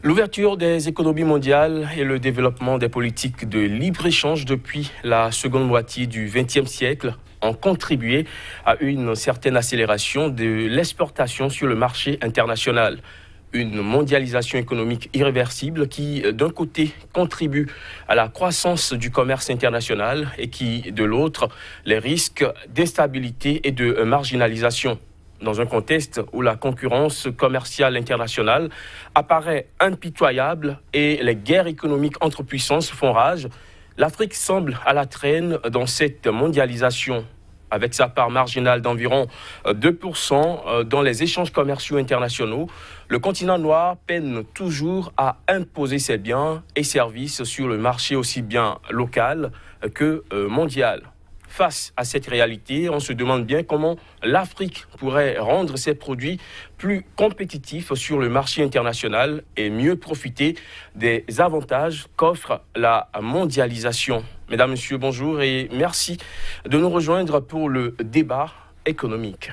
L'ouverture des économies mondiales et le développement des politiques de libre-échange depuis la seconde moitié du XXe siècle ont contribué à une certaine accélération de l'exportation sur le marché international. Une mondialisation économique irréversible qui, d'un côté, contribue à la croissance du commerce international et qui, de l'autre, les risques d'instabilité et de marginalisation. Dans un contexte où la concurrence commerciale internationale apparaît impitoyable et les guerres économiques entre puissances font rage, l'Afrique semble à la traîne dans cette mondialisation. Avec sa part marginale d'environ 2% dans les échanges commerciaux internationaux, le continent noir peine toujours à imposer ses biens et services sur le marché aussi bien local que mondial. Face à cette réalité, on se demande bien comment l'Afrique pourrait rendre ses produits plus compétitifs sur le marché international et mieux profiter des avantages qu'offre la mondialisation. Mesdames, Messieurs, bonjour et merci de nous rejoindre pour le débat économique.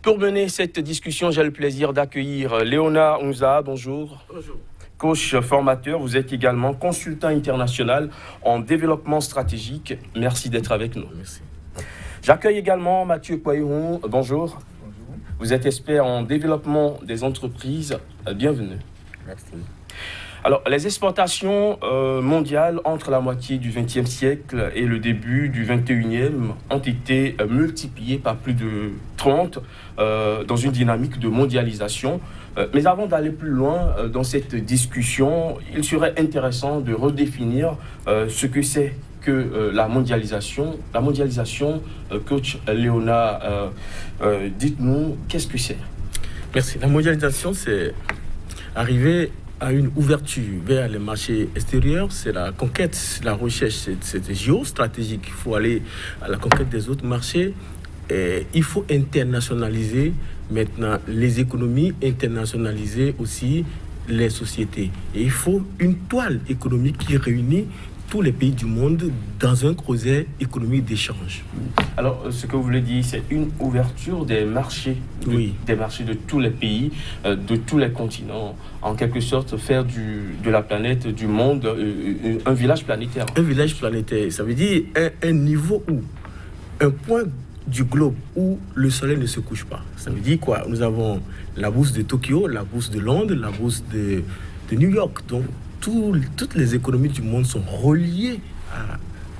Pour mener cette discussion, j'ai le plaisir d'accueillir Léona Unza. Bonjour. Bonjour. Coach formateur, vous êtes également consultant international en développement stratégique. Merci d'être avec nous. Merci. J'accueille également Mathieu Poiron. Bonjour. Bonjour. Vous êtes expert en développement des entreprises. Bienvenue. Merci. Alors, les exportations mondiales entre la moitié du XXe siècle et le début du XXIe ont été multipliées par plus de 30 dans une dynamique de mondialisation. Mais avant d'aller plus loin dans cette discussion, il serait intéressant de redéfinir ce que c'est que la mondialisation. La mondialisation, coach Léona, dites-nous, qu'est-ce que c'est? Merci. La mondialisation, c'est arriver à une ouverture vers les marchés extérieurs, c'est la conquête, la recherche, c'est géostratégique. Il faut aller à la conquête des autres marchés. Et il faut internationaliser maintenant les économies, internationaliser aussi les sociétés. Et il faut une toile économique qui réunit tous les pays du monde dans un creuset économique d'échange. Alors, ce que vous voulez dire, c'est une ouverture des marchés, des marchés de tous les pays, de tous les continents, en quelque sorte faire de la planète, du monde, un village planétaire. Un village planétaire, ça veut dire un niveau où, un point du globe où le soleil ne se couche pas. Ça veut dire quoi? Nous avons la bourse de Tokyo, la bourse de Londres, la bourse de New York. Donc, toutes les économies du monde sont reliées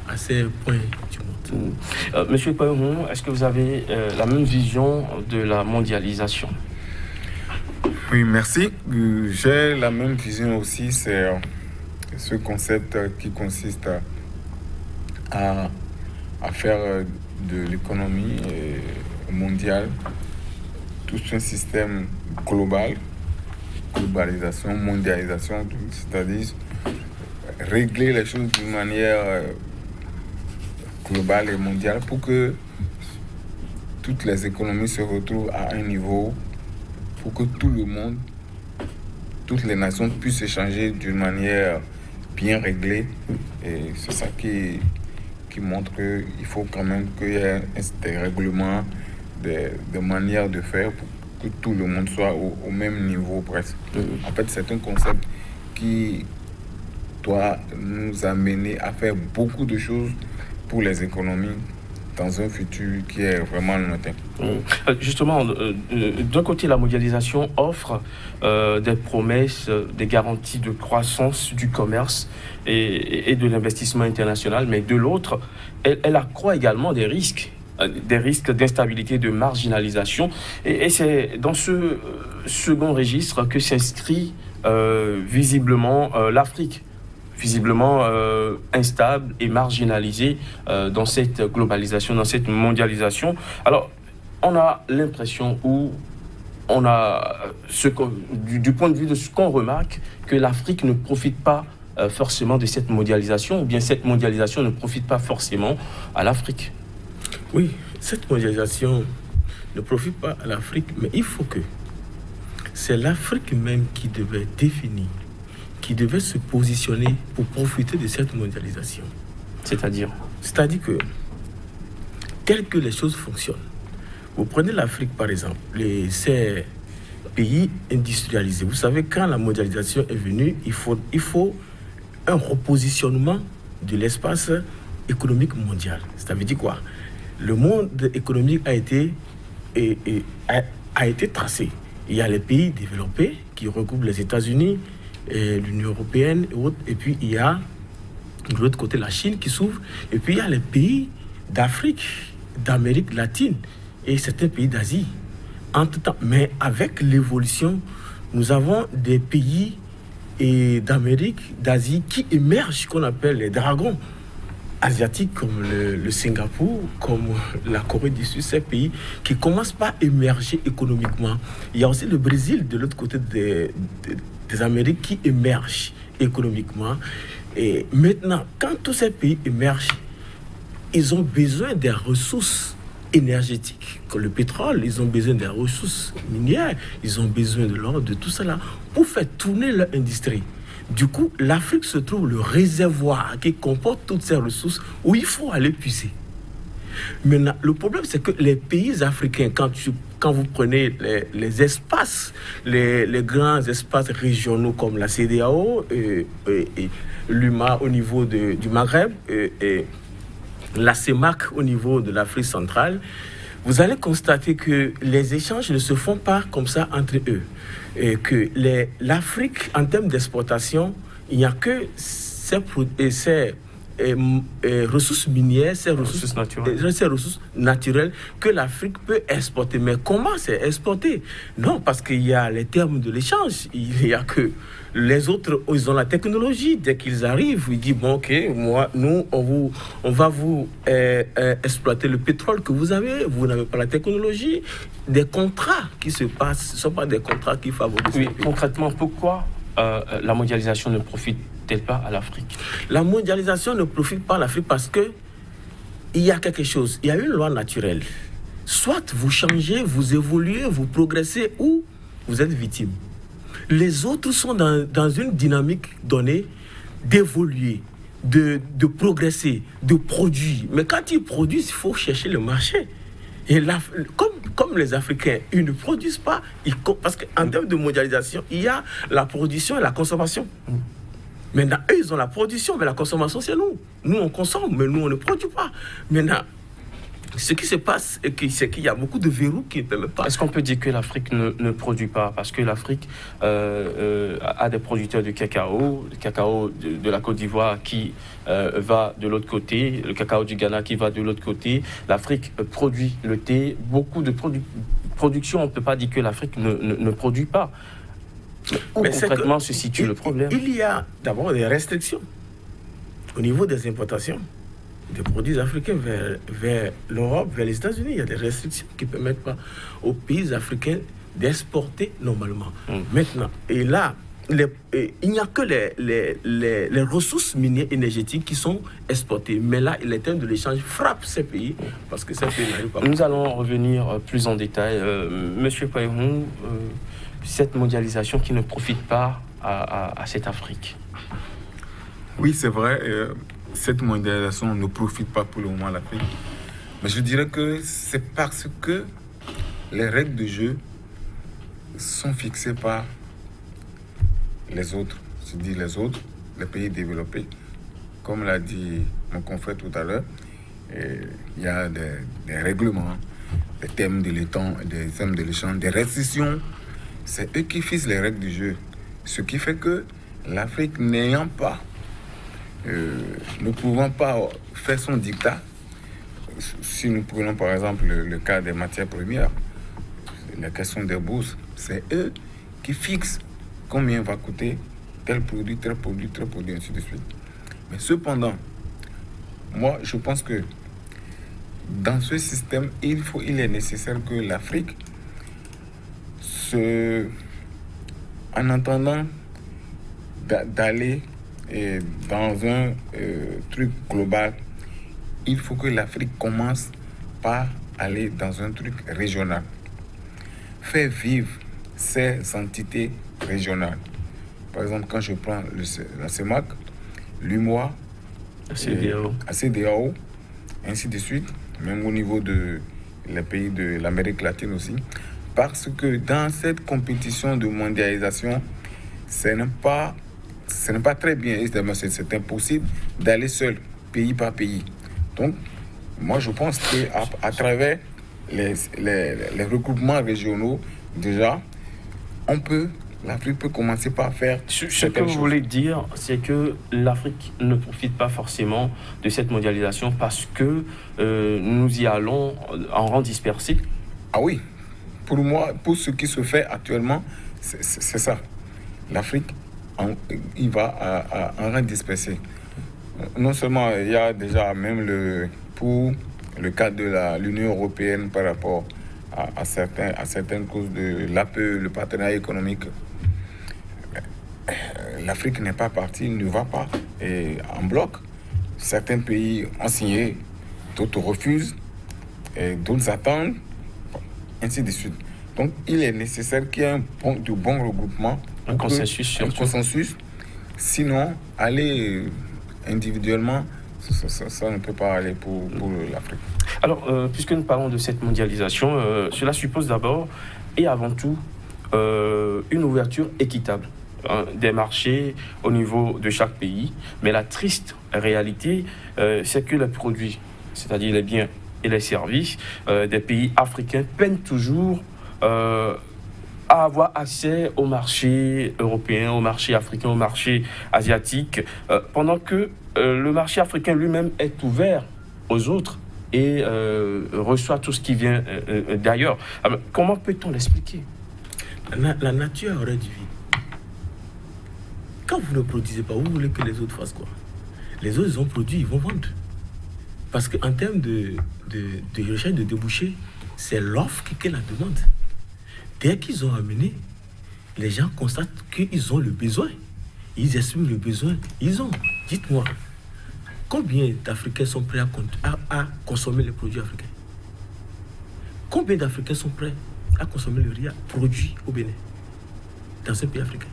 à ces points du monde. Monsieur Poiron, est-ce que vous avez la même vision de la mondialisation? Oui, merci. J'ai la même vision aussi. C'est ce concept qui consiste à faire de l'économie mondiale tout un système global, globalisation, mondialisation, c'est-à-dire régler les choses d'une manière globale et mondiale pour que toutes les économies se retrouvent à un niveau, pour que tout le monde, toutes les nations puissent échanger d'une manière bien réglée. Et c'est ça qui montre qu'il faut quand même qu'il y ait des règlements, des manières de faire pour que tout le monde soit au même niveau presque. En fait, c'est un concept qui doit nous amener à faire beaucoup de choses pour les économies dans un futur qui est vraiment lointain. Justement, d'un côté, la mondialisation offre des promesses, des garanties de croissance du commerce et de l'investissement international, mais de l'autre, elle accroît également des risques d'instabilité, de marginalisation. Et c'est dans ce second registre que s'inscrit visiblement l'Afrique. Visiblement instable et marginalisée dans cette globalisation, dans cette mondialisation. Alors, on a l'impression du point de vue de ce qu'on remarque, que l'Afrique ne profite pas forcément de cette mondialisation, ou bien cette mondialisation ne profite pas forcément à l'Afrique. Oui, cette mondialisation ne profite pas à l'Afrique, mais il faut que c'est l'Afrique même qui devait définir, qui devait se positionner pour profiter de cette mondialisation. C'est-à-dire que, telles que les choses fonctionnent, Vous prenez l'Afrique, par exemple, ces pays industrialisés. Vous savez, quand la mondialisation est venue, il faut un repositionnement de l'espace économique mondial. Ça veut dire quoi? Le monde économique a été tracé. Il y a les pays développés qui regroupent les États-Unis, l'Union européenne et autres. Et puis il y a de l'autre côté la Chine qui s'ouvre. Et puis il y a les pays d'Afrique, d'Amérique latine et certains pays d'Asie. Entre-temps, mais avec l'évolution, nous avons des pays d'Amérique, d'Asie qui émergent, qu'on appelle les dragons asiatiques, comme le Singapour, comme la Corée du Sud, ces pays qui commencent par émerger économiquement. Il y a aussi le Brésil de l'autre côté des Amériques qui émergent économiquement. Et maintenant, quand tous ces pays émergent, ils ont besoin des ressources énergétiques, comme le pétrole, ils ont besoin des ressources minières, ils ont besoin de l'or, de tout cela, pour faire tourner leur industrie. Du coup, l'Afrique se trouve le réservoir qui comporte toutes ces ressources où il faut aller puiser. Maintenant, le problème, c'est que les pays africains, quand vous prenez les espaces, les grands espaces régionaux comme la CEDEAO et l'UMA au niveau du Maghreb et la CEMAC au niveau de l'Afrique centrale, vous allez constater que les échanges ne se font pas comme ça entre eux. Et que l'Afrique, en termes d'exportation, il n'y a que ces ressources minières, ces ressources naturelles que l'Afrique peut exporter. Mais comment c'est exporté? Non, parce qu'il y a les termes de l'échange. Il y a que les autres, ils ont la technologie. Dès qu'ils arrivent, ils disent, bon, ok, nous, on va vous exploiter le pétrole que vous avez. Vous n'avez pas la technologie. Des contrats qui se passent, ce ne sont pas des contrats qui favorisent. Oui, concrètement, pourquoi la mondialisation ne profite-t-elle pas à l'Afrique? La mondialisation ne profite pas à l'Afrique parce que il y a quelque chose. Il y a une loi naturelle. Soit vous changez, vous évoluez, vous progressez, ou vous êtes victime. Les autres sont dans une dynamique donnée d'évoluer, de progresser, de produire. Mais quand ils produisent, il faut chercher le marché. Et là, comme les Africains, ils ne produisent pas, parce qu'en termes de mondialisation, il y a la production et la consommation. Maintenant, eux, ils ont la production, mais la consommation, c'est nous. Nous, on consomme, mais nous, on ne produit pas. Maintenant, ce qui se passe, c'est qu'il y a beaucoup de verrous qui ne permettent pas. Est-ce qu'on peut dire que l'Afrique ne produit pas? Parce que l'Afrique a des producteurs de cacao, le cacao de la Côte d'Ivoire qui va de l'autre côté, le cacao du Ghana qui va de l'autre côté. L'Afrique produit le thé, beaucoup de production. On ne peut pas dire que l'Afrique ne produit pas. Où concrètement se situe le problème? Il y a d'abord des restrictions au niveau des importations des produits africains vers l'Europe, vers les États-Unis. Il y a des restrictions qui ne permettent pas aux pays africains d'exporter normalement. Maintenant, et là, il n'y a que les ressources minières énergétiques qui sont exportées. Mais là, les termes de l'échange frappent ces pays parce que ces pays n'arrivent pas. Nous allons revenir plus en détail. Monsieur Païrou, cette mondialisation qui ne profite pas à cette Afrique. Oui, c'est vrai. Cette mondialisation ne profite pas pour le moment à l'Afrique. Mais je dirais que c'est parce que les règles de jeu sont fixées par les autres. Je dis les autres, les pays développés. Comme l'a dit mon confrère tout à l'heure, il y a des règlements, des thèmes de l'échange, des restrictions. C'est eux qui fixent les règles du jeu. Ce qui fait que l'Afrique n'ayant pas ne pouvant pas faire son dictat, si nous prenons par exemple le cas des matières premières, la question des bourses, c'est eux qui fixent combien va coûter tel produit, ainsi de suite. Mais cependant, moi je pense que dans ce système, il est nécessaire que l'Afrique, en attendant d'aller dans un truc global, il faut que l'Afrique commence par aller dans un truc régional. Faire vivre ces entités régionales. Par exemple, quand je prends la CEMAC, l'UMOA, la CEDEAO, ainsi de suite, même au niveau les pays de l'Amérique latine aussi, parce que dans cette compétition de mondialisation, ce n'est pas très bien, c'est impossible d'aller seul, pays par pays. Donc, moi je pense qu'à travers les regroupements régionaux, déjà, l'Afrique peut commencer par faire ce que vous voulez dire, c'est que l'Afrique ne profite pas forcément de cette mondialisation parce que nous y allons en rang dispersé. Ah oui, pour moi, pour ce qui se fait actuellement, c'est ça. L'Afrique, il va en rang dispersé. Non seulement il y a déjà même pour le cadre de l'Union européenne par rapport à certaines causes de l'APE, le partenariat économique. L'Afrique n'est pas partie, ne va pas en bloc. Certains pays ont signé, d'autres refusent, et d'autres attendent, ainsi de suite. Donc, il est nécessaire qu'il y ait de bons regroupements, un consensus. Sinon, aller individuellement, ça ne peut pas aller pour l'Afrique. Alors, puisque nous parlons de cette mondialisation, cela suppose d'abord et avant tout une ouverture équitable des marchés au niveau de chaque pays. Mais la triste réalité, c'est que les produits, c'est-à-dire les biens et les services des pays africains peinent toujours à avoir accès au marché européen, au marché africain, au marché asiatique, pendant que le marché africain lui-même est ouvert aux autres et reçoit tout ce qui vient d'ailleurs. Alors, comment peut-on l'expliquer ? La nature aurait du vide. Quand vous ne produisez pas, vous voulez que les autres fassent quoi ? Les autres, ils ont produit, ils vont vendre. Parce qu'en termes de recherche de débouchés, c'est l'offre qui est la demande. Dès qu'ils ont amené, les gens constatent qu'ils ont le besoin. Ils expriment le besoin. Ils ont. Dites-moi, combien d'Africains sont prêts à consommer les produits africains ? Combien d'Africains sont prêts à consommer le riz produit au Bénin, dans ce pays africain ?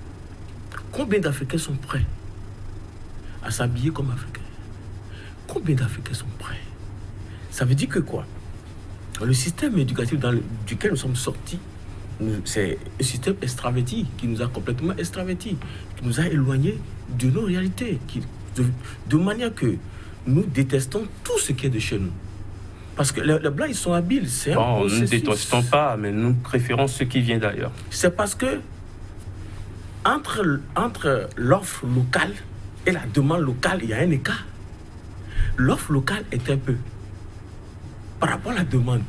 Combien d'Africains sont prêts à s'habiller comme Africains ? Combien d'Africains sont prêts ? Ça veut dire que quoi ? Le système éducatif duquel nous sommes sortis, c'est un système extraverti qui nous a complètement extravertis, qui nous a éloignés de nos réalités, de manière que nous détestons tout ce qui est de chez nous. Parce que les Blancs, ils sont habiles. Nous ne détestons pas, mais nous préférons ce qui vient d'ailleurs. C'est parce que entre l'offre locale et la demande locale, il y a un écart. L'offre locale est un peu par rapport à la demande.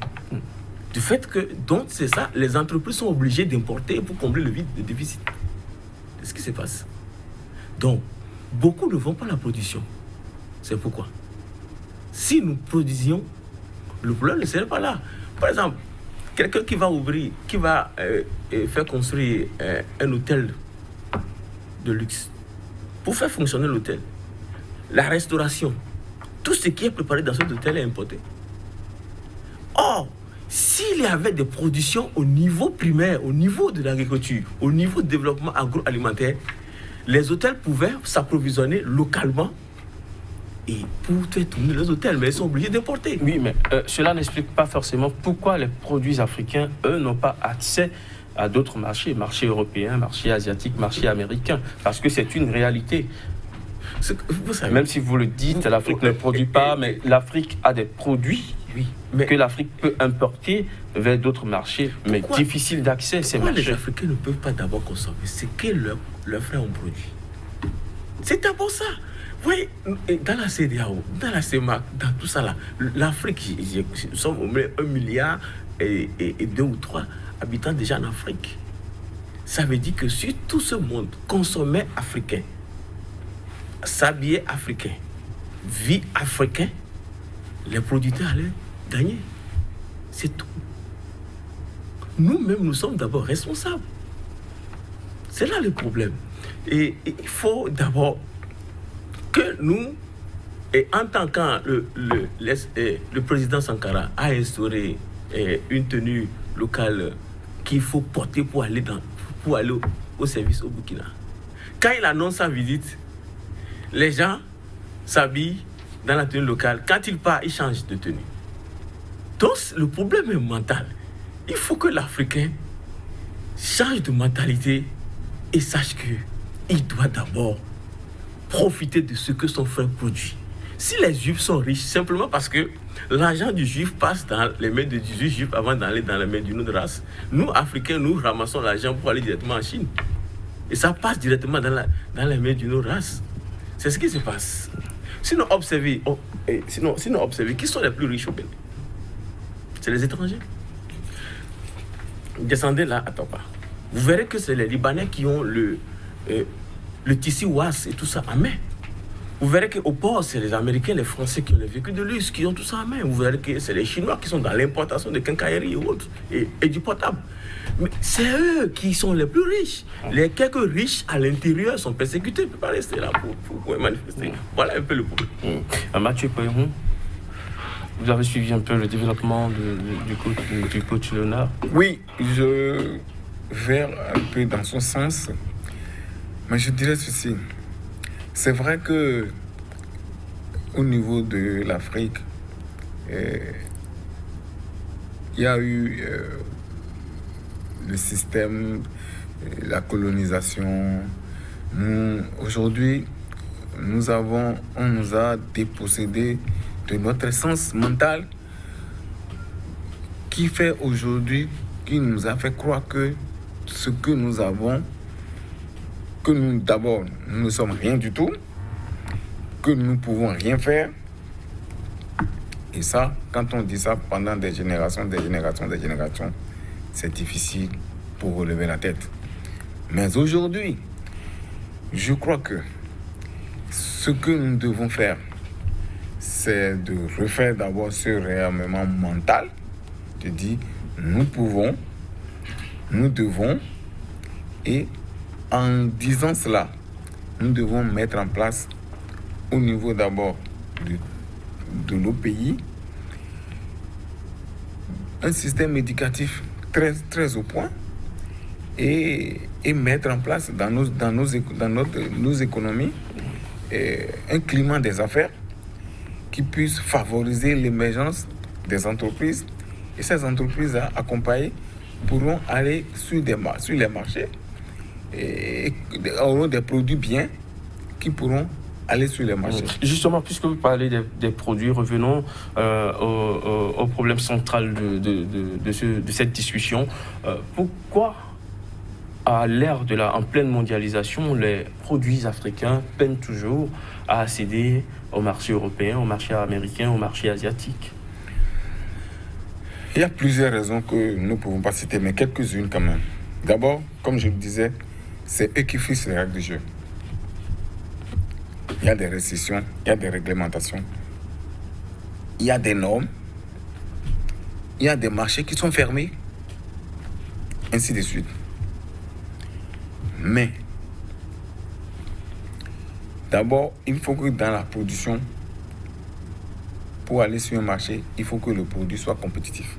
Du fait que, donc, c'est ça, les entreprises sont obligées d'importer pour combler le vide de déficit. C'est ce qui se passe. Donc, beaucoup ne font pas la production. C'est pourquoi. Si nous produisions, le problème ne serait pas là. Par exemple, quelqu'un qui va faire construire un hôtel de luxe. Pour faire fonctionner l'hôtel, la restauration, tout ce qui est préparé dans cet hôtel est importé. Or, s'il y avait des productions au niveau primaire, au niveau de l'agriculture, au niveau du développement agroalimentaire, les hôtels pouvaient s'approvisionner localement et pour faire tourner les hôtels, mais ils sont obligés d'importer. Oui, mais cela n'explique pas forcément pourquoi les produits africains, eux, n'ont pas accès à d'autres marchés, marché européen, marché asiatique, marché américain, parce que c'est une réalité. Vous savez, même si vous le dites, l'Afrique ne produit pas, mais l'Afrique a des produits que l'Afrique peut importer vers d'autres marchés, mais difficile d'accès ces marchés. Les Africains ne peuvent pas d'abord consommer ce que leurs frères ont produit. C'est d'abord ça. Vous voyez, dans la CEDEAO, dans la CEMAC, dans tout ça là, l'Afrique, nous sommes au moins 1 milliard et 2 ou 3 habitants déjà en Afrique. Ça veut dire que si tout ce monde consommait africain, s'habillait africain, vit africain, les producteurs allaient gagner. C'est tout. Nous-mêmes, nous sommes d'abord responsables. C'est là le problème. Et il faut d'abord que nous, et en tant que le président Sankara a instauré une tenue locale qu'il faut porter pour aller au service au Burkina. Quand il annonce sa visite, les gens s'habillent dans la tenue locale. Quand il part, il change de tenue. Donc, le problème est mental. Il faut que l'Africain change de mentalité et sache qu'il doit d'abord profiter de ce que son frère produit. Si les Juifs sont riches, simplement parce que l'argent du Juif passe dans les mains de 18 Juifs avant d'aller dans les mains d'une autre race, nous, Africains, nous ramassons l'argent pour aller directement en Chine. Et ça passe directement dans les mains d'une autre race. C'est ce qui se passe. Sinon, observez, qui sont les plus riches au Bénin? C'est les étrangers. Descendez là, attends pas. Vous verrez que c'est les Libanais qui ont le tissu ouas et tout ça en main. Vous verrez qu'au port, c'est les Américains, les Français qui ont les véhicules de luxe, qui ont tout ça en main. Vous verrez que c'est les Chinois qui sont dans l'importation de quincaillerie et autres, et du potable. Mais c'est eux qui sont les plus riches. Les quelques riches à l'intérieur sont persécutés. Ils ne peuvent pas rester là pour manifester. Voilà un peu le problème. Mathieu Pailleron, vous avez suivi un peu le développement du coach Léonard? Oui, je vais un peu dans son sens, mais je dirais ceci. C'est vrai que au niveau de l'Afrique, il y a eu le système, la colonisation. Aujourd'hui, on nous a dépossédé de notre essence mentale qui fait aujourd'hui, qui nous a fait croire que ce que nous avons, que nous, d'abord, nous ne sommes rien du tout, que nous ne pouvons rien faire. Et ça, quand on dit ça pendant des générations, c'est difficile pour relever la tête. Mais aujourd'hui, je crois que ce que nous devons faire, c'est de refaire d'abord ce réarmement mental, de dire nous pouvons, nous devons, et en disant cela, nous devons mettre en place au niveau d'abord de nos pays un système éducatif très, très au point et mettre en place dans nos économies un climat des affaires qui puisse favoriser l'émergence des entreprises. Et ces entreprises accompagnées pourront aller sur les marchés et auront des produits bien qui pourront aller sur les marchés. Justement, puisque vous parlez des produits, revenons au problème central de cette discussion. Pourquoi, à l'ère en pleine mondialisation, les produits africains peinent toujours à accéder au marché européen, au marché américain, au marché asiatique? Il y a plusieurs raisons que nous ne pouvons pas citer, mais quelques-unes quand même. D'abord, comme je le disais, c'est eux qui fixent les règles du jeu. Il y a des restrictions, il y a des réglementations, il y a des normes, il y a des marchés qui sont fermés, ainsi de suite. Mais, d'abord, il faut que dans la production, pour aller sur un marché, il faut que le produit soit compétitif.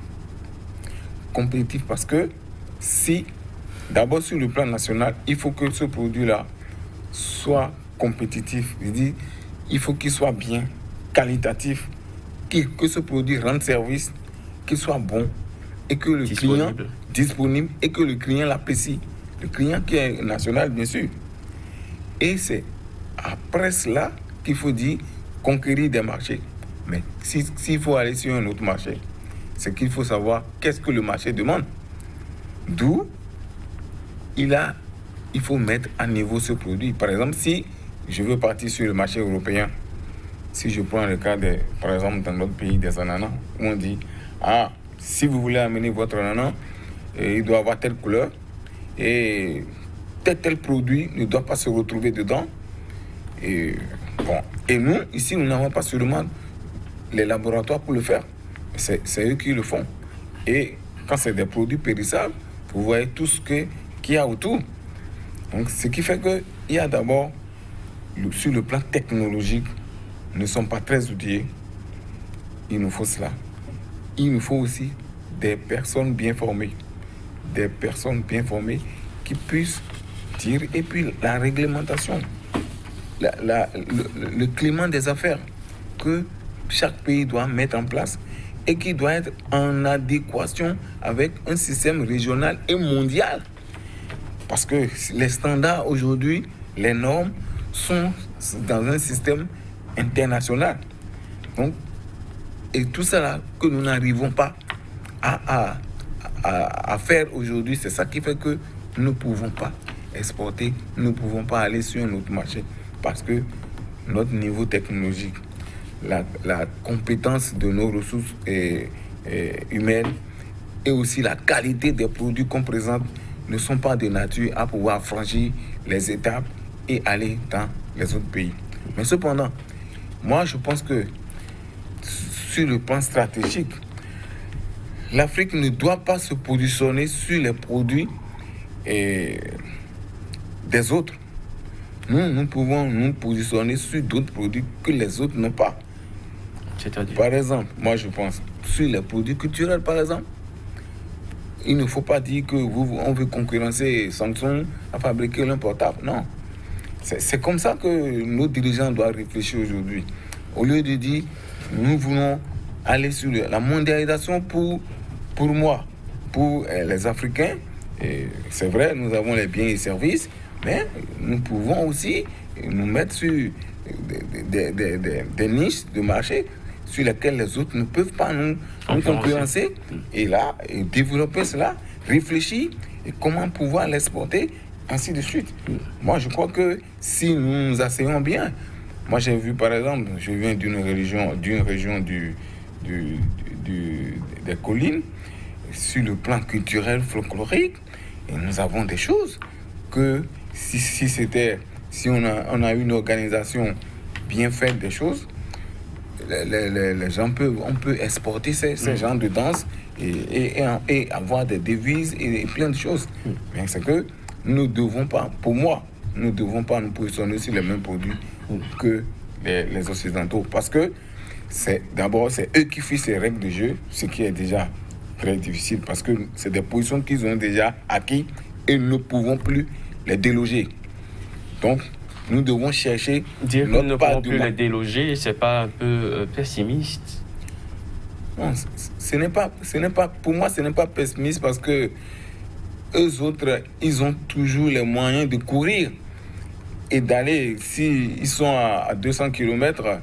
Compétitif parce que si, d'abord sur le plan national, il faut que ce produit-là soit compétitif. Il faut qu'il soit bien, qualitatif, que ce produit rende service, qu'il soit bon et que le client disponible et que le client l'apprécie. Le client qui est national, bien sûr. Et c'est après cela qu'il faut dire conquérir des marchés. Mais s'il faut aller sur un autre marché, c'est qu'il faut savoir qu'est-ce que le marché demande. D'où il faut mettre à niveau ce produit. Par exemple, si je veux partir sur le marché européen, si je prends le cas, par exemple, dans notre pays des ananas, où on dit, si vous voulez amener votre ananas, il doit avoir telle couleur, et tel produit ne doit pas se retrouver dedans. Et nous, ici, nous n'avons pas seulement les laboratoires pour le faire. C'est eux qui le font. Et quand c'est des produits périssables, vous voyez tout ce qu'il y a autour. Donc, ce qui fait qu'il y a d'abord, sur le plan technologique, nous ne sommes pas très outillés. Il nous faut cela. Il nous faut aussi des personnes bien formées. Des personnes bien formées qui puissent dire, et puis la réglementation, le climat des affaires que chaque pays doit mettre en place et qui doit être en adéquation avec un système régional et mondial. Parce que les standards aujourd'hui, les normes sont dans un système international. Donc, et tout ça que nous n'arrivons pas à faire aujourd'hui, c'est ça qui fait que nous ne pouvons pas exporter, nous ne pouvons pas aller sur un autre marché. Parce que notre niveau technologique, la compétence de nos ressources humaines et aussi la qualité des produits qu'on présente ne sont pas de nature à pouvoir franchir les étapes et aller dans les autres pays. Mais cependant, moi je pense que sur le plan stratégique, l'Afrique ne doit pas se positionner sur les produits des autres. Nous pouvons nous positionner sur d'autres produits que les autres n'ont pas. C'est-à-dire? Par exemple, moi je pense, sur les produits culturels par exemple, il ne faut pas dire qu'on veut concurrencer Samsung à fabriquer un portable. Non. C'est comme ça que nos dirigeants doivent réfléchir aujourd'hui. Au lieu de dire, nous voulons aller sur la mondialisation pour moi, pour les Africains. Et c'est vrai, nous avons les biens et services, mais nous pouvons aussi nous mettre sur des niches de marché sur lesquelles les autres ne peuvent pas nous concurrencer. Et là, et développer cela, réfléchir et comment pouvoir l'exporter, ainsi de suite. Moi, je crois que si nous nous asseyons bien, moi j'ai vu par exemple, je viens d'une région des collines, sur le plan culturel, folklorique, et nous avons des choses que si on a une organisation bien faite des choses, les gens on peut exporter ces genres de danse et avoir des devises et plein de choses. Mais c'est que nous ne devons pas, pour moi, nous ne devons pas nous positionner sur les mêmes produits que les Occidentaux. Parce que d'abord, c'est eux qui fixent les règles de jeu, ce qui est déjà très difficile parce que c'est des positions qu'ils ont déjà acquis et nous ne pouvons plus les déloger. Donc, nous devons chercher dire que nous ne pouvons plus les déloger, c'est pas un peu pessimiste? Non, ce n'est pas, pour moi, ce n'est pas pessimiste parce que eux autres, ils ont toujours les moyens de courir et d'aller. S'ils sont à 200 km,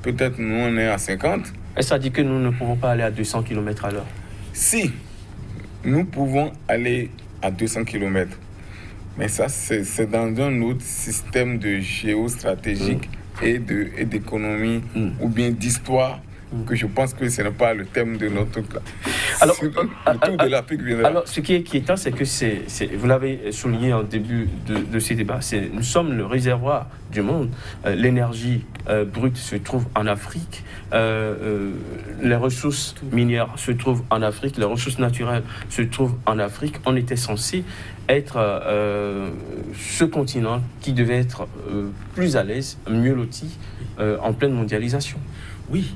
peut-être nous on est à 50. Et ça dit que nous ne pouvons pas aller à 200 km à l'heure? Si, nous pouvons aller à 200 km. Mais ça, c'est dans un autre système de géostratégique et d'économie ou bien d'histoire que je pense que ce n'est pas le thème de notre classe. Alors, le tour de l'Afrique viendra. Alors, ce qui est inquiétant, c'est que vous l'avez souligné en début de ces débats, nous sommes le réservoir du monde. L'énergie brute se trouve en Afrique. Les ressources minières se trouvent en Afrique. Les ressources naturelles se trouvent en Afrique. On était censé être ce continent qui devait être plus à l'aise, mieux loti, en pleine mondialisation. Oui.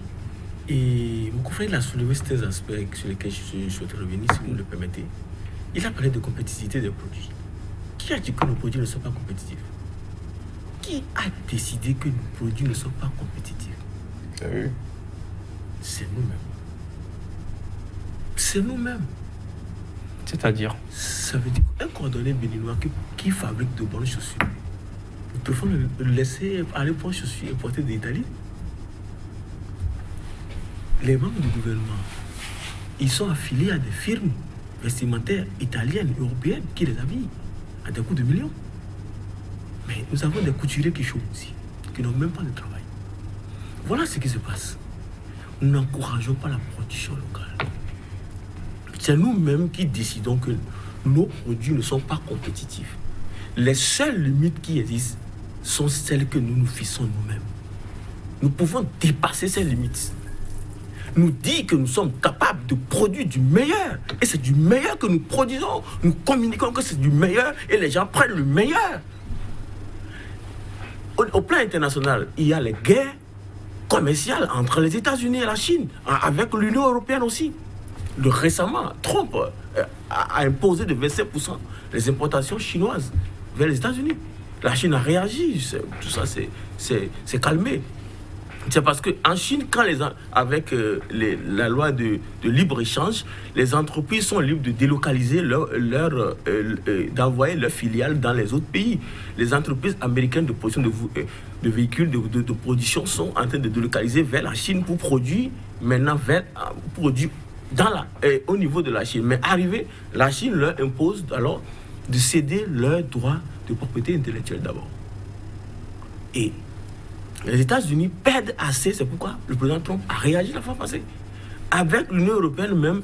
Et mon confrère a soulevé ces aspects sur lesquels je souhaite revenir, si vous me le permettez. Il a parlé de compétitivité des produits. Qui a dit que nos produits ne sont pas compétitifs? Qui a décidé que nos produits ne sont pas compétitifs? C'est nous-mêmes. C'est nous-mêmes. C'est-à-dire? Ça veut dire qu'un cordonnier béninois qui fabrique de bonnes chaussures, nous préférons le laisser aller prendre chaussures importées d'Italie. Les membres du gouvernement, ils sont affiliés à des firmes vestimentaires italiennes, européennes, qui les habillent à des coûts de millions. Mais nous avons des couturiers qui chôment aussi, qui n'ont même pas de travail. Voilà ce qui se passe. Nous n'encourageons pas la production locale. C'est nous-mêmes qui décidons que nos produits ne sont pas compétitifs. Les seules limites qui existent sont celles que nous nous fixons nous-mêmes. Nous pouvons dépasser ces limites. Nous dit que nous sommes capables de produire du meilleur. Et c'est du meilleur que nous produisons. Nous communiquons que c'est du meilleur et les gens prennent le meilleur. Au plan international, il y a les guerres commerciales entre les États-Unis et la Chine, avec l'Union européenne aussi. Récemment, Trump a imposé de 27% les importations chinoises vers les États-Unis. La Chine a réagi, tout ça c'est calmé. C'est parce qu'en Chine, avec la loi de libre-échange, les entreprises sont libres de délocaliser d'envoyer leurs filiales dans les autres pays. Les entreprises américaines de production de véhicules de production sont en train de délocaliser vers la Chine pour produire maintenant au niveau de la Chine. Mais la Chine leur impose alors de céder leurs droits de propriété intellectuelle d'abord. Et les États-Unis perdent assez, c'est pourquoi le président Trump a réagi la fois passée. Avec l'Union européenne même,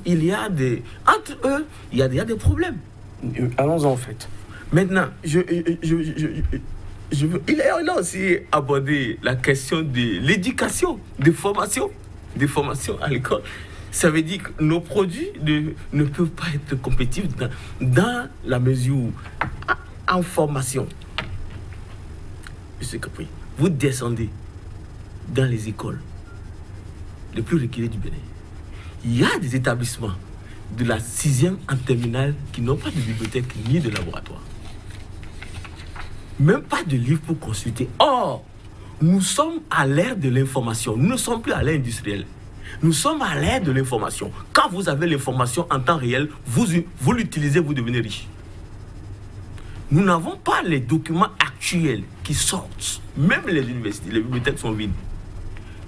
entre eux, il y a des problèmes. Allons-en en fait. Maintenant, il a aussi abordé la question de l'éducation, des formations à l'école. Ça veut dire que nos produits ne peuvent pas être compétitifs dans la mesure où, en formation, M. Capri, vous descendez dans les écoles les plus reculées du Bénin. Il y a des établissements de la 6e en terminale qui n'ont pas de bibliothèque ni de laboratoire. Même pas de livres pour consulter. Or, nous sommes à l'ère de l'information. Nous ne sommes plus à l'ère industrielle. Nous sommes à l'ère de l'information. Quand vous avez l'information en temps réel, vous l'utilisez, vous devenez riche. Nous n'avons pas les documents actuels qui sortent. Même les universités, les bibliothèques sont vides.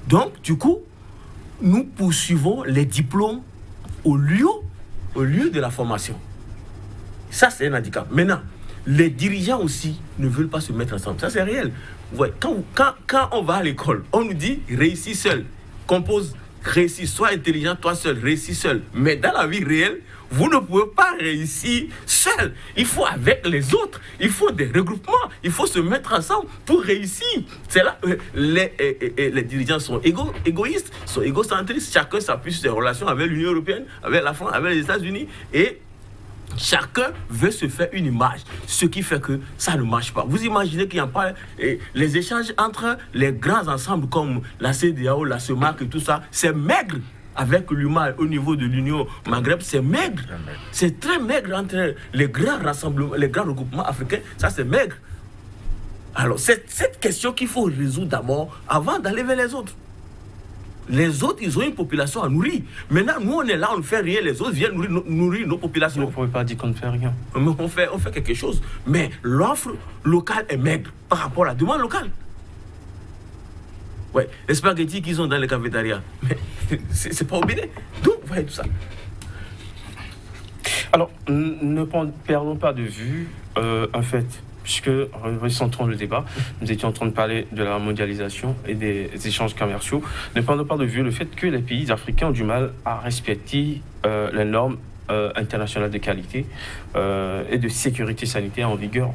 Donc, du coup, nous poursuivons les diplômes au lieu de la formation. Ça, c'est un handicap. Maintenant, les dirigeants aussi ne veulent pas se mettre ensemble. Ça, c'est réel. Ouais, quand on va à l'école, on nous dit réussis seul. Compose, réussis, sois intelligent, toi seul, réussis seul. Mais dans la vie réelle, vous ne pouvez pas réussir seul. Il faut avec les autres. Il faut des regroupements. Il faut se mettre ensemble pour réussir. C'est là les dirigeants sont égoïstes, sont égocentristes. Chacun s'appuie sur ses relations avec l'Union européenne, avec la France, avec les États-Unis. Et chacun veut se faire une image. Ce qui fait que ça ne marche pas. Vous imaginez qu'il n'y a pas les échanges entre les grands ensembles comme la CEDEAO, la CEMAC et tout ça. C'est maigre. Avec l'UMA au niveau de l'Union Maghreb, c'est maigre. C'est très maigre entre les grands rassemblements, les grands regroupements africains. Ça, c'est maigre. Alors, c'est cette question qu'il faut résoudre d'abord avant d'aller vers les autres. Les autres, ils ont une population à nourrir. Maintenant, nous, on est là, on ne fait rien. Les autres viennent nourrir nos populations. Vous ne pouvez pas dire qu'on ne fait rien. On fait quelque chose. Mais l'offre locale est maigre par rapport à la demande locale. Ouais, les spaghettis qu'ils ont dans les cafétérias, mais c'est pas au Bénin. Donc, vous voyez tout ça. Alors, ne perdons pas de vue un fait, puisque, recentrons le débat, nous étions en train de parler de la mondialisation et des échanges commerciaux. Ne perdons pas de vue le fait que les pays africains ont du mal à respecter les normes internationales de qualité et de sécurité sanitaire en vigueur.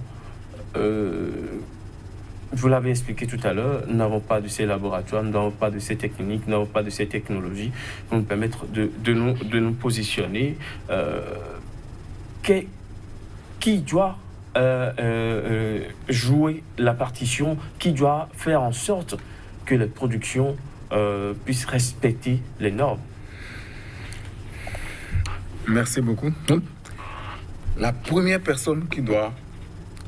Vous l'avez expliqué tout à l'heure, nous n'avons pas de ces laboratoires, nous n'avons pas de ces techniques, nous n'avons pas de ces technologies pour nous permettre de nous positionner. Qui doit jouer la partition, qui doit faire en sorte que les productions puissent respecter les normes? Merci beaucoup. Donc, la première personne qui doit,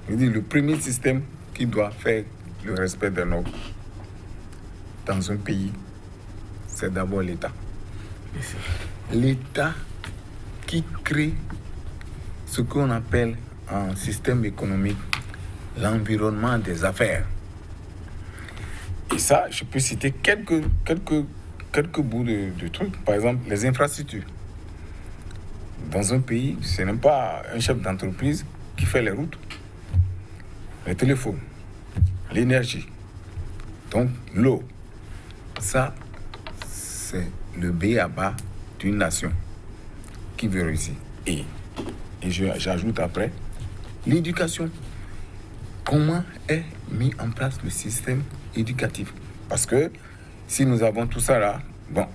le premier système qui doit faire le respect des normes dans un pays, c'est d'abord l'État. L'État qui crée ce qu'on appelle un système économique l'environnement des affaires. Et ça, je peux citer quelques bouts de trucs. Par exemple, les infrastructures. Dans un pays, ce n'est pas un chef d'entreprise qui fait les routes, les téléphones, l'énergie, donc l'eau. Ça, c'est le b.a.-ba d'une nation qui veut réussir. Et j'ajoute après, l'éducation. Comment est mis en place le système éducatif? Parce que si nous avons tout ça là, bon,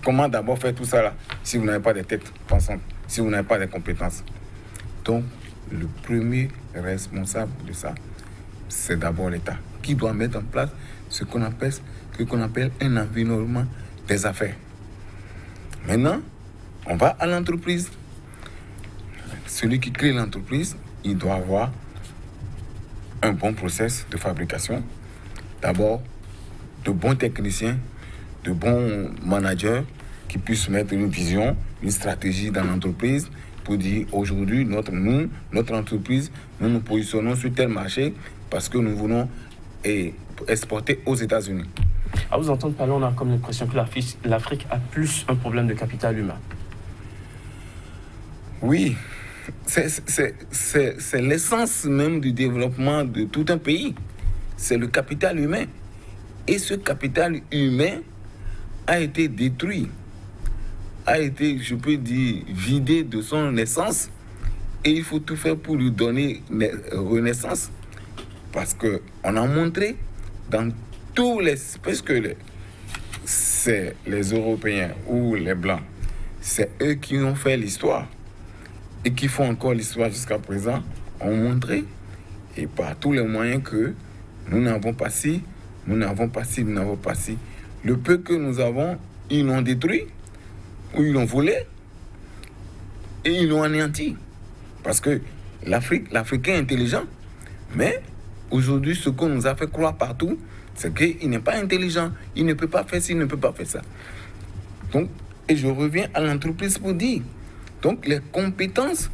comment d'abord faire tout ça là si vous n'avez pas de tête pensante, si vous n'avez pas de compétences? Donc, le premier responsable de ça, c'est d'abord l'État, qui doit mettre en place ce qu'on appelle un environnement des affaires. Maintenant, on va à l'entreprise. Celui qui crée l'entreprise, il doit avoir un bon process de fabrication. D'abord, de bons techniciens, de bons managers qui puissent mettre une vision, une stratégie dans l'entreprise pour dire aujourd'hui, notre entreprise, nous nous positionnons sur tel marché parce que nous voulons exporter aux États-Unis. À vous entendre parler, on a comme l'impression que l'Afrique a plus un problème de capital humain. Oui, c'est l'essence même du développement de tout un pays. C'est le capital humain. Et ce capital humain a été détruit, a été, je peux dire, vidé de son essence. Et il faut tout faire pour lui donner renaissance. Parce qu'on a montré dans tous les... Parce que c'est les Européens ou les Blancs, c'est eux qui ont fait l'histoire. Et qui font encore l'histoire jusqu'à présent, ont montré, et par tous les moyens que nous n'avons pas ci, nous n'avons pas ci, nous n'avons pas ci. Le peu que nous avons, ils l'ont détruit, ou ils l'ont volé, et ils l'ont anéanti. Parce que l'Africain est intelligent, mais aujourd'hui, ce qu'on nous a fait croire partout, c'est qu'il n'est pas intelligent, il ne peut pas faire ci, il ne peut pas faire ça. Donc, et je reviens à l'entreprise pour dire, donc les compétences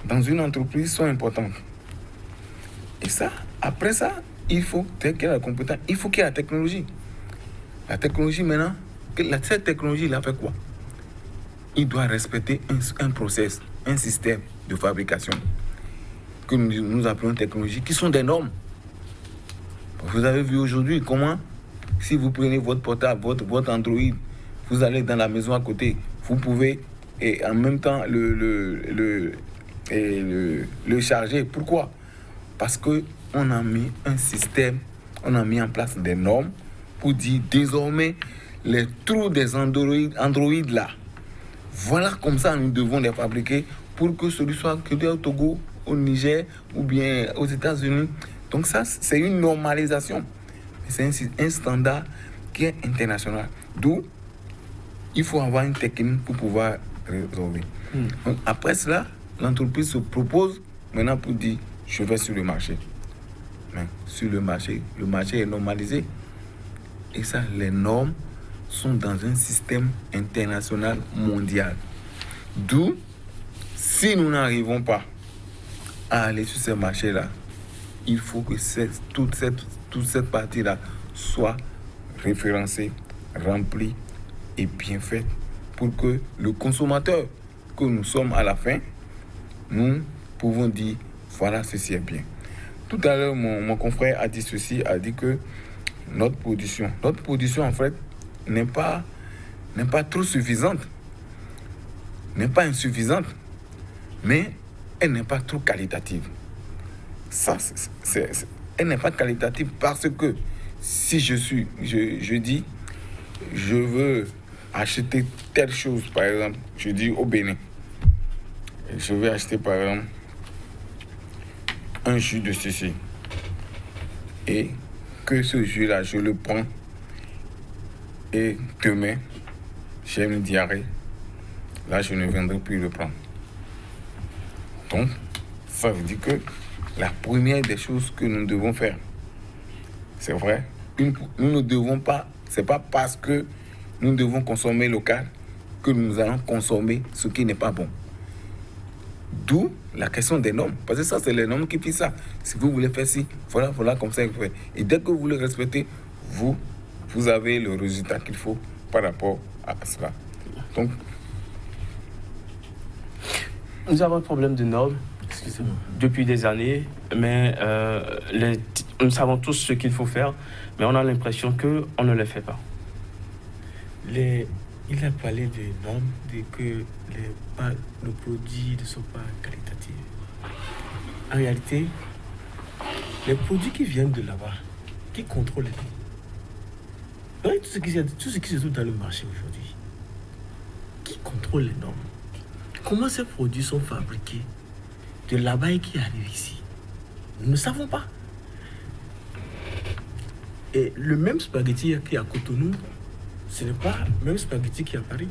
dans une entreprise sont importantes. Et ça, après ça, il faut qu'il y ait la compétence, il faut qu'il y ait la technologie. La technologie maintenant, cette technologie, il a fait quoi? Il doit respecter un process, un système de fabrication que nous appelons technologie, qui sont des normes. Vous avez vu aujourd'hui comment, si vous prenez votre portable, votre Android, vous allez dans la maison à côté, vous pouvez et en même temps le charger. Pourquoi? Parce qu'on a mis un système, on a mis en place des normes pour dire désormais les trous des Android là, voilà comme ça nous devons les fabriquer pour que celui soit créé au Togo, au Niger ou bien aux États-Unis. Donc ça, c'est une normalisation. C'est un standard qui est international. D'où il faut avoir une technique pour pouvoir résolver. Donc après cela, l'entreprise se propose maintenant pour dire je vais sur le marché. Mais sur le marché est normalisé. Et ça, les normes sont dans un système international mondial. D'où, si nous n'arrivons pas à aller sur ce marché-là, il faut que toute cette partie-là soit référencée, remplie et bien faite pour que le consommateur que nous sommes à la fin, nous pouvons dire voilà, ceci est bien. Tout à l'heure, mon confrère a dit ceci, a dit que notre production en fait n'est pas trop suffisante, n'est pas insuffisante, mais elle n'est pas trop qualitative. Ça, elle n'est pas qualitative parce que si je dis, je veux acheter telle chose, par exemple, je dis au Bénin, je vais acheter par exemple un jus de ceci, et que ce jus-là, je le prends, et demain, j'ai une diarrhée, là, je ne viendrai plus le prendre. Donc, ça veut dire que la première des choses que nous devons faire, c'est vrai, nous ne devons pas, c'est pas parce que nous devons consommer local que nous allons consommer ce qui n'est pas bon. D'où la question des normes. Parce que ça, c'est les normes qui font ça. Si vous voulez faire ci, voilà comme ça il faut faire. Et dès que vous le respectez, vous avez le résultat qu'il faut par rapport à cela. Donc, nous avons un problème de normes depuis des années, mais nous savons tous ce qu'il faut faire, mais on a l'impression qu'on ne le fait pas. Il a parlé des normes, de que nos produits ne sont pas qualitatifs. En réalité, les produits qui viennent de là-bas, qui contrôlent les normes, tout ce qui se trouve dans le marché aujourd'hui, qui contrôle les normes? Comment ces produits sont fabriqués de là-bas et qui arrivent ici? Nous ne savons pas. Et le même spaghetti qui est à Cotonou, ce n'est pas le même spaghetti qui est à Paris.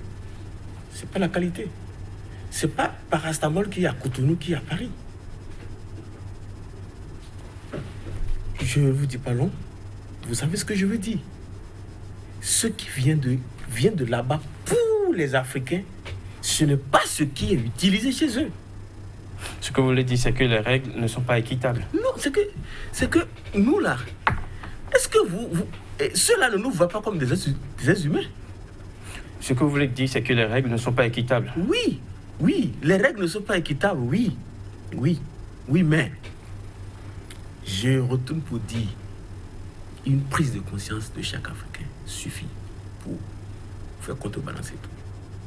Ce n'est pas la qualité. Ce n'est pas paracétamol qui est à Cotonou qui est à Paris. Je ne vous dis pas long. Vous savez ce que je veux dire. ce qui vient de là-bas pour les Africains, ce n'est pas ce qui est utilisé chez eux. Ce que vous voulez dire, c'est que les règles ne sont pas équitables. Non, c'est que nous là, est-ce que ceux-là ne nous voient pas comme des êtres humains? Ce que vous voulez dire, c'est que les règles ne sont pas équitables. Oui, les règles ne sont pas équitables, oui, mais je retourne pour dire, une prise de conscience de chaque Africain suffit pour faire contrebalancer tout.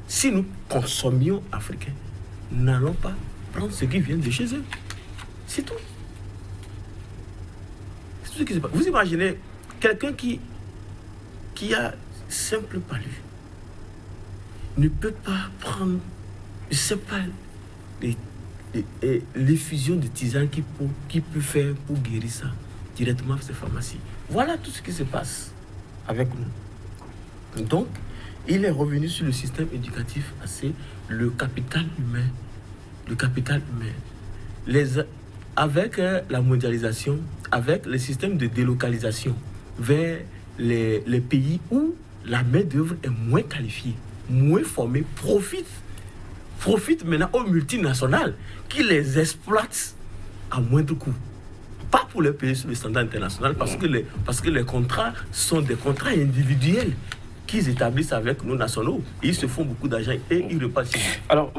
Si nous consommions africains, nous n'allons pas prendre ce qui vient de chez eux. C'est tout. C'est tout ce qui se passe. Vous imaginez quelqu'un qui a simple palu ne peut pas prendre, je ne sais pas, l'effusion de tisane qui peut faire pour guérir ça directement à ces pharmacies. Voilà tout ce qui se passe avec nous. Donc, il est revenu sur le système éducatif assez, le capital humain. Avec la mondialisation, avec le système de délocalisation vers les pays où la main-d'œuvre est moins qualifiée, moins formée, profite maintenant aux multinationales qui les exploitent à moindre coût. Pas pour les payer sur le standard international, parce que les contrats sont des contrats individuels qu'ils établissent avec nos nationaux. Ils se font beaucoup d'argent et ils repartent chez nous. Alors,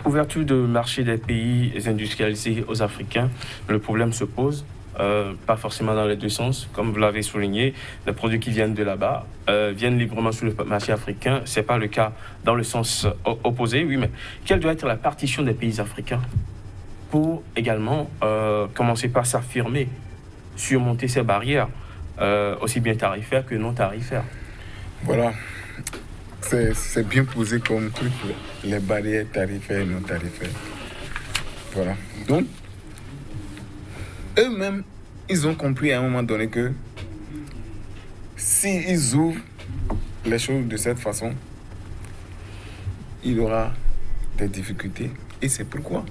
ouverture de marché des pays industrialisés aux Africains, le problème se pose. Pas forcément dans les deux sens, comme vous l'avez souligné, les produits qui viennent de là-bas viennent librement sur le marché africain. Ce n'est pas le cas dans le sens opposé, oui, mais quelle doit être la partition des pays africains pour également commencer par s'affirmer, surmonter ces barrières, aussi bien tarifaires que non tarifaires? Voilà, c'est bien posé comme truc, les barrières tarifaires et non tarifaires. Voilà, donc eux-mêmes, ils ont compris à un moment donné que s'ils ouvrent les choses de cette façon, il y aura des difficultés. Et c'est pourquoi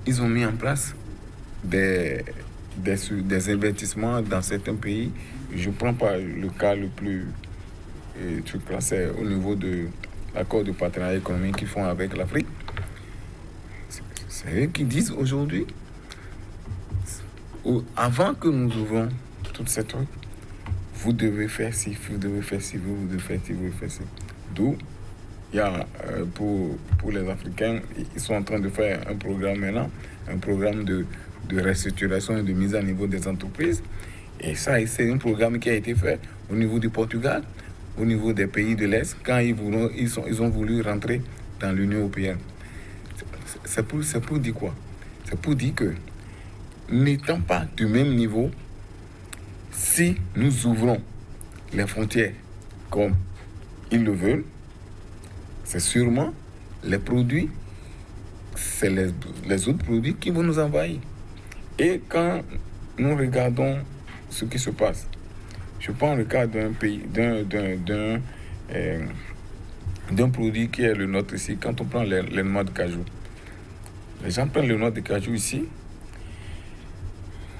ils ont mis en place des investissements dans certains pays. Je ne prends pas le cas le plus c'est au niveau de l'accord de partenariat économique qu'ils font avec l'Afrique. C'est eux qui disent aujourd'hui, avant que nous ouvrons toutes ces trucs, vous devez faire ci, vous devez faire ci, vous devez faire ci, vous devez faire ci. D'où, il y a, pour les Africains, ils sont en train de faire un programme maintenant, un programme de restructuration et de mise à niveau des entreprises. Et ça, c'est un programme qui a été fait au niveau du Portugal, au niveau des pays de l'Est, quand ils ont voulu rentrer dans l'Union européenne. C'est pour dire quoi? C'est pour dire que, n'étant pas du même niveau, si nous ouvrons les frontières comme ils le veulent, c'est sûrement les produits, c'est les autres produits qui vont nous envahir. Et quand nous regardons ce qui se passe, je prends le cas d'un pays, d'un produit qui est le nôtre ici. Quand on prend les noix de cajou, les gens prennent le noix de cajou ici,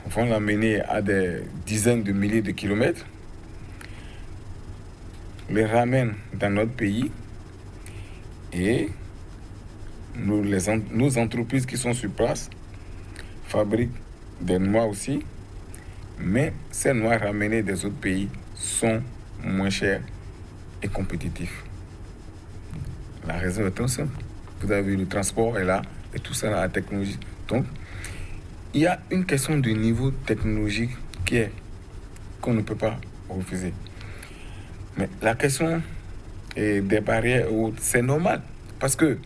vont l'amener à des dizaines de milliers de kilomètres, les ramènent dans notre pays et nos entreprises qui sont sur place fabriquent des noix aussi, mais ces noix ramenées des autres pays sont moins chères et compétitifs. La raison est très simple. Vous avez vu, le transport est là et tout ça, la technologie. Donc, il y a une question de niveau technologique qu'on ne peut pas refuser. Mais la question des barrières, c'est normal. Parce que,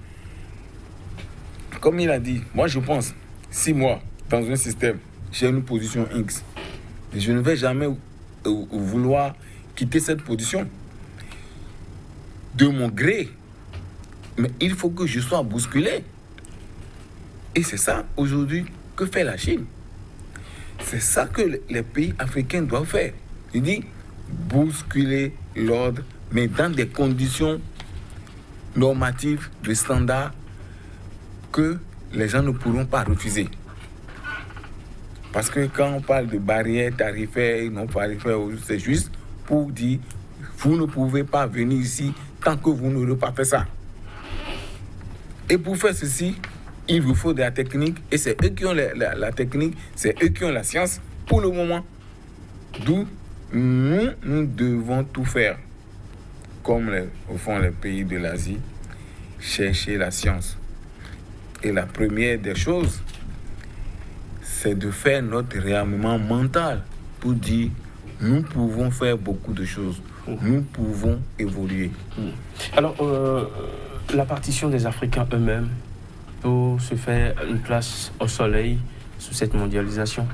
comme il a dit, moi je pense, si moi, dans un système, j'ai une position X, je ne vais jamais vouloir quitter cette position de mon gré. Mais il faut que je sois bousculé. Et c'est ça, aujourd'hui, que fait la Chine. C'est ça que les pays africains doivent faire. Il dit bousculer l'ordre, mais dans des conditions normatives, de standards, que les gens ne pourront pas refuser. Parce que quand on parle de barrières tarifaires, non tarifaires, c'est juste pour dire Vous ne pouvez pas venir ici tant que vous n'aurez pas fait ça. Et pour faire ceci, il vous faut de la technique. Et c'est eux qui ont la technique, c'est eux qui ont la science pour le moment. D'où nous devons tout faire. Comme au fond les pays de l'Asie, chercher la science. Et la première des choses, c'est de faire notre réarmement mental pour dire nous pouvons faire beaucoup de choses. Nous pouvons évoluer. Alors, la partition des Africains eux-mêmes pour se faire une place au soleil sous cette mondialisation.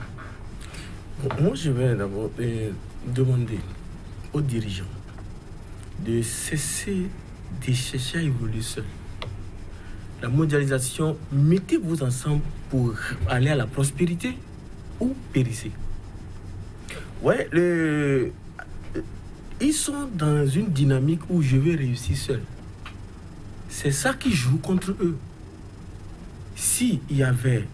Moi, je vais d'abord demander aux dirigeants de cesser de chercher à évoluer seuls. La mondialisation, mettez-vous ensemble pour aller à la prospérité ou périssez. Ouais, ils sont dans une dynamique où je vais réussir seul. C'est ça qui joue contre eux. S'il y avait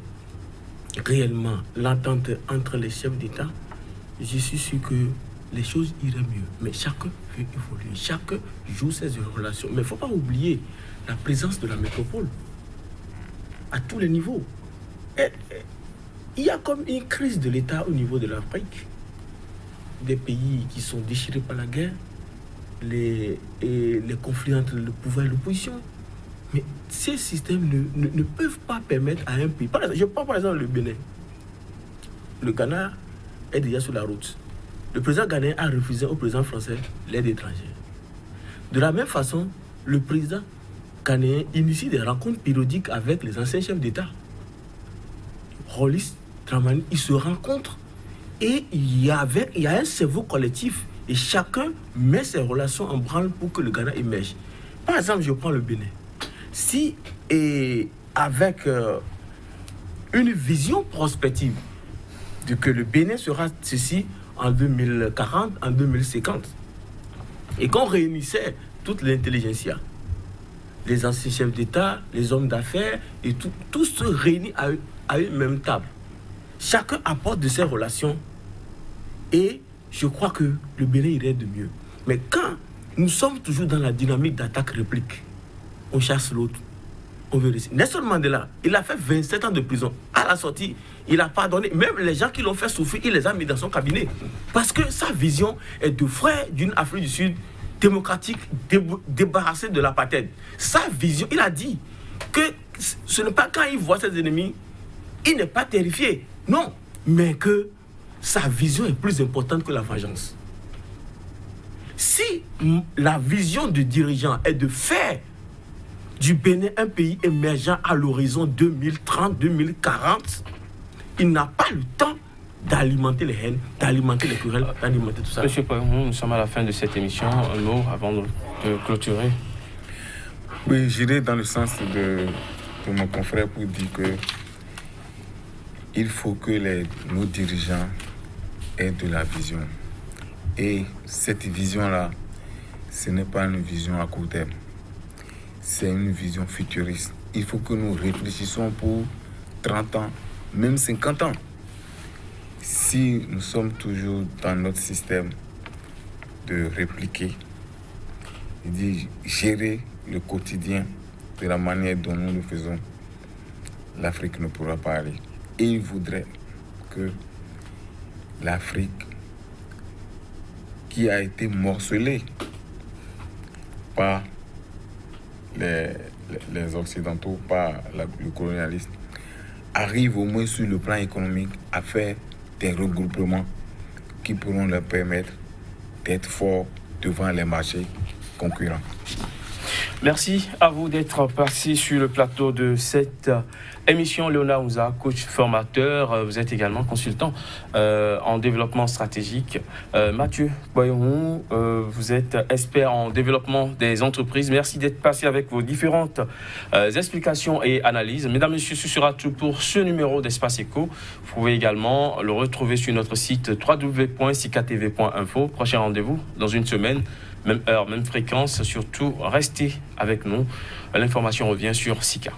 réellement l'entente entre les chefs d'État, je suis sûr que les choses iraient mieux. Mais chacun veut évoluer, chacun joue ses relations. Mais il ne faut pas oublier la présence de la métropole à tous les niveaux. Il y a comme une crise de l'État au niveau de l'Afrique. Des pays qui sont déchirés par la guerre, les conflits entre le pouvoir et l'opposition. Mais ces systèmes ne peuvent pas permettre à un pays... Je prends par exemple le Bénin. Le Ghana est déjà sur la route. Le président ghanéen a refusé au président français l'aide étrangère. De la même façon, le président ghanéen initie des rencontres périodiques avec les anciens chefs d'État. Rollis, Dramani, ils se rencontrent et il y a un cerveau collectif et chacun met ses relations en branle pour que le Ghana émerge. Par exemple, je prends le Bénin. Si, avec une vision prospective de que le Bénin sera ceci en 2040, en 2050, et qu'on réunissait toute l'intelligentsia, les anciens chefs d'État, les hommes d'affaires, et tous se réunissent à une même table. Chacun apporte de ses relations et je crois que le Bénin irait de mieux. Mais quand nous sommes toujours dans la dynamique d'attaque-réplique, on chasse l'autre, on veut réussir. Nelson Mandela, il a fait 27 ans de prison. À la sortie, il a pardonné. Même les gens qui l'ont fait souffrir, il les a mis dans son cabinet. Parce que sa vision est de frère d'une Afrique du Sud démocratique, débarrassée de l'apartheid. Sa vision, il a dit que ce n'est pas quand il voit ses ennemis, il n'est pas terrifié. Non, mais que sa vision est plus importante que la vengeance. Si la vision du dirigeant est de faire du Bénin un pays émergent à l'horizon 2030-2040, il n'a pas le temps d'alimenter les haines, d'alimenter les querelles, d'alimenter tout ça. Monsieur Poyemou, nous sommes à la fin de cette émission. Un mot avant de clôturer. Oui, j'irai dans le sens de mon confrère pour dire que il faut que nos dirigeants aient de la vision. Et cette vision-là, ce n'est pas une vision à court terme. C'est une vision futuriste. Il faut que nous réfléchissions pour 30 ans, même 50 ans. Si nous sommes toujours dans notre système de répliquer, de gérer le quotidien de la manière dont nous le faisons, l'Afrique ne pourra pas aller. Et il voudrait que l'Afrique, qui a été morcelée par les Occidentaux, par le colonialisme, arrive au moins sur le plan économique à faire des regroupements qui pourront leur permettre d'être forts devant les marchés concurrents. Merci à vous d'être passé sur le plateau de cette émission. Léonard Ouza, coach formateur. Vous êtes également consultant en développement stratégique. Mathieu Poyemou, vous êtes expert en développement des entreprises. Merci d'être passé avec vos différentes explications et analyses. Mesdames et messieurs, ce sera tout pour ce numéro d'Espace Éco. Vous pouvez également le retrouver sur notre site www.sikatv.info. Prochain rendez-vous dans une semaine. Même heure, même fréquence, surtout restez avec nous. L'information revient sur Sika.